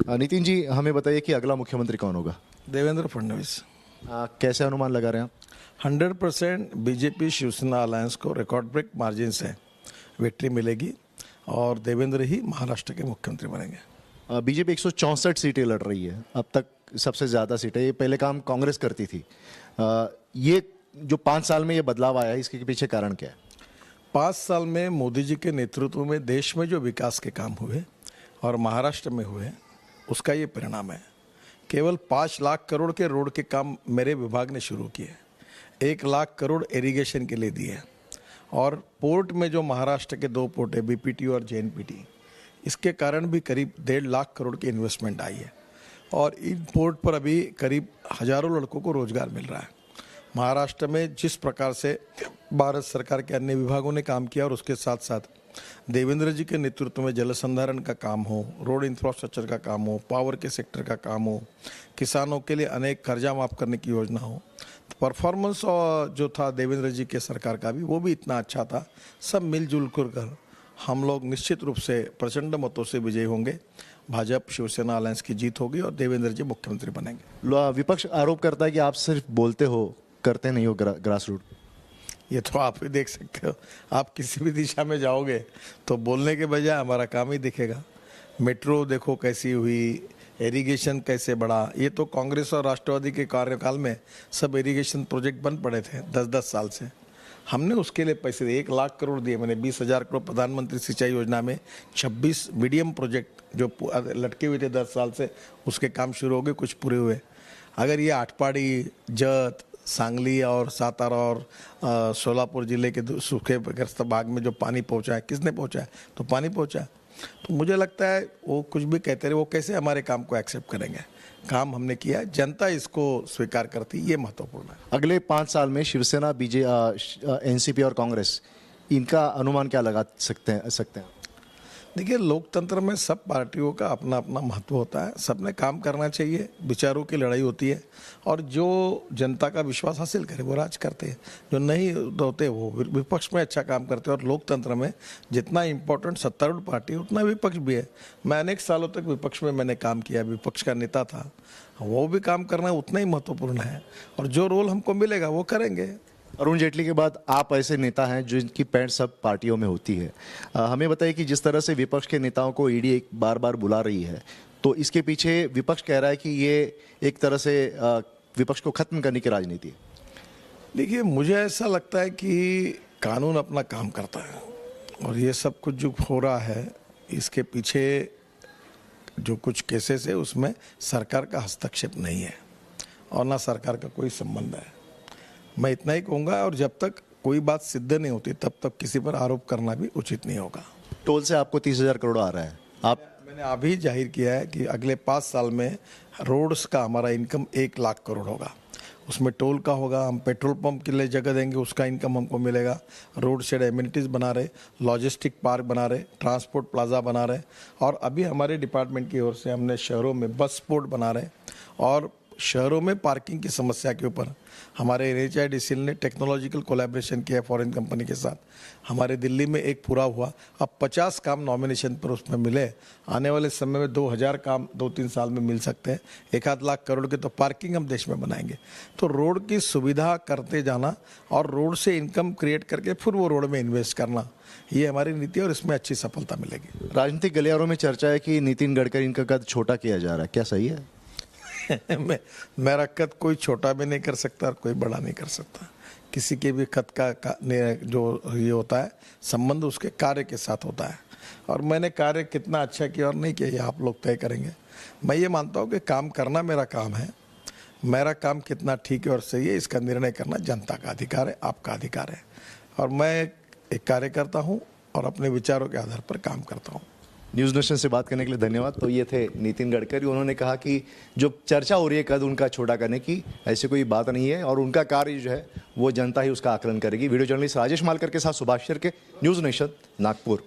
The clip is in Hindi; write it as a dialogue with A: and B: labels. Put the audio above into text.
A: नितिन जी, हमें बताइए कि अगला मुख्यमंत्री कौन होगा?
B: देवेंद्र फडणवीस।
A: कैसे अनुमान लगा रहे हैं आप?
B: 100% बीजेपी शिवसेना अलायंस को रिकॉर्ड ब्रेक मार्जिन से विक्ट्री मिलेगी और देवेंद्र ही महाराष्ट्र के मुख्यमंत्री बनेंगे।
A: बीजेपी 164 सीटें लड़ रही है, अब तक सबसे ज़्यादा सीटें। ये पहले काम कांग्रेस करती थी। ये जो 5 साल में ये बदलाव आया है, इसके पीछे कारण क्या है?
B: 5 साल में मोदी जी के नेतृत्व में देश में जो विकास के काम हुए और महाराष्ट्र में हुए, उसका ये परिणाम है। केवल 5 लाख करोड़ के रोड के काम मेरे विभाग ने शुरू किए, 1 लाख करोड़ इरिगेशन के लिए दिए, और पोर्ट में जो महाराष्ट्र के 2 पोर्ट है, बीपीटी और जेएनपीटी, इसके कारण भी करीब 1.5 लाख करोड़ की इन्वेस्टमेंट आई है और इन पोर्ट पर अभी करीब हजारों लड़कों को रोजगार मिल रहा है। महाराष्ट्र में जिस प्रकार से भारत सरकार के अन्य विभागों ने काम किया और उसके साथ साथ देवेंद्र जी के नेतृत्व में जल संधारण का काम हो, रोड इंफ्रास्ट्रक्चर का काम हो, पावर के सेक्टर का काम हो, किसानों के लिए अनेक कर्जा माफ करने की योजना हो, तो परफॉर्मेंस जो था देवेंद्र जी के सरकार का भी, वो भी इतना अच्छा था। सब मिलजुल कर हम लोग निश्चित रूप से प्रचंड मतों से विजयी होंगे। भाजपा शिवसेना अलायंस की जीत होगी और देवेंद्र जी मुख्यमंत्री बनेंगे।
A: विपक्ष आरोप करता है कि आप सिर्फ बोलते हो, करते नहीं हो ग्रास रूट।
B: ये तो आप ही देख सकते हो, आप किसी भी दिशा में जाओगे तो बोलने के बजाय हमारा काम ही दिखेगा। मेट्रो देखो कैसी हुई, इरिगेशन कैसे बढ़ा। ये तो कांग्रेस और राष्ट्रवादी के कार्यकाल में सब इरिगेशन प्रोजेक्ट बन पड़े थे 10-10 साल से। हमने उसके लिए पैसे दिए, 1 लाख करोड़ दिए मैंने। 20,000 करोड़ प्रधानमंत्री सिंचाई योजना में, 26 मीडियम प्रोजेक्ट जो लटके हुए थे 10 साल से, उसके काम शुरू हो गए, कुछ पूरे हुए। अगर ये आटपाड़ी, जत, सांगली और सातारा और सोलापुर जिले के सूखेग्रस्त भाग में जो पानी पहुंचा है, किसने पहुंचा है? तो पानी पहुंचा है। तो मुझे लगता है वो कुछ भी कहते रहे, वो कैसे हमारे काम को एक्सेप्ट करेंगे? काम हमने किया, जनता इसको स्वीकार करती, ये महत्वपूर्ण है।
A: अगले 5 साल में शिवसेना, एनसीपी और कांग्रेस, इनका अनुमान क्या लगा सकते हैं?
B: देखिए, लोकतंत्र में सब पार्टियों का अपना अपना महत्व होता है, सबने काम करना चाहिए, विचारों की लड़ाई होती है और जो जनता का विश्वास हासिल करे वो राज करते हैं, जो नहीं होते वो विपक्ष में अच्छा काम करते हैं। और लोकतंत्र में जितना इम्पोर्टेंट सत्तारूढ़ पार्टी है उतना विपक्ष भी है। मैं अनेक सालों तक विपक्ष में मैंने काम किया, विपक्ष का नेता था, वो भी काम करना उतना ही महत्वपूर्ण है और जो रोल हमको मिलेगा वो करेंगे।
A: अरुण जेटली के बाद आप ऐसे नेता हैं जिनकी पैंट सब पार्टियों में होती है। हमें बताइए कि जिस तरह से विपक्ष के नेताओं को ईडी बार बार बुला रही है, तो इसके पीछे विपक्ष कह रहा है कि ये एक तरह से विपक्ष को खत्म करने की राजनीति है।
B: देखिए, मुझे ऐसा लगता है कि कानून अपना काम करता है और ये सब कुछ जो हो रहा है, इसके पीछे जो कुछ केसेस है उसमें सरकार का हस्तक्षेप नहीं है और ना सरकार का कोई संबंध है। मैं इतना ही कहूँगा, और जब तक कोई बात सिद्ध नहीं होती तब तक किसी पर आरोप करना भी उचित नहीं होगा।
A: टोल से आपको 30,000 करोड़ आ रहा है।
B: मैंने अभी जाहिर किया है कि अगले 5 साल में रोड्स का हमारा इनकम 1 लाख करोड़ होगा। उसमें टोल का होगा, हम पेट्रोल पंप के लिए जगह देंगे, उसका इनकम हमको मिलेगा। रोड साइड एमिनिटीज़ बना रहे, लॉजिस्टिक पार्क बना रहे, ट्रांसपोर्ट प्लाजा बना रहे, और अभी हमारे डिपार्टमेंट की ओर से हमने शहरों में बस पोर्ट बना रहे और शहरों में पार्किंग की समस्या के ऊपर हमारे NHIDCL ने टेक्नोलॉजिकल कोलैबोरेशन किया फॉरेन कंपनी के साथ। हमारे दिल्ली में एक पूरा हुआ, अब 50 काम नॉमिनेशन पर उसमें मिले। आने वाले समय में 2000 काम 2-3 साल में मिल सकते हैं। 1-8 लाख करोड़ के तो पार्किंग हम देश में बनाएंगे। तो रोड की सुविधा करते जाना और रोड से इनकम क्रिएट करके फिर वो रोड में इन्वेस्ट करना, ये हमारी नीति है और इसमें अच्छी सफलता मिलेगी।
A: राजनीतिक गलियारों में चर्चा है कि नितिन गडकरी का कद छोटा किया जा रहा है, क्या सही है?
B: मेरा कद कोई छोटा भी नहीं कर सकता और कोई बड़ा नहीं कर सकता। किसी के भी कद का जो ये होता है संबंध उसके कार्य के साथ होता है, और मैंने कार्य कितना अच्छा किया और नहीं किया ये आप लोग तय करेंगे। मैं ये मानता हूँ कि काम करना मेरा काम है, मेरा काम कितना ठीक है और सही है इसका निर्णय करना जनता का अधिकार है, आपका अधिकार है, और मैं एक कार्यकर्ता हूँ और अपने विचारों के आधार पर काम करता हूँ।
A: न्यूज़ नेशन से बात करने के लिए धन्यवाद। तो ये थे नितिन गडकरी। उन्होंने कहा कि जो चर्चा हो रही है कद उनका छोटा करने की, ऐसी कोई बात नहीं है और उनका कार्य जो है वो जनता ही उसका आकलन करेगी। वीडियो जर्नलिस्ट राजेश मालकर के साथ सुभाष शेरके, न्यूज़ नेशन, नागपुर।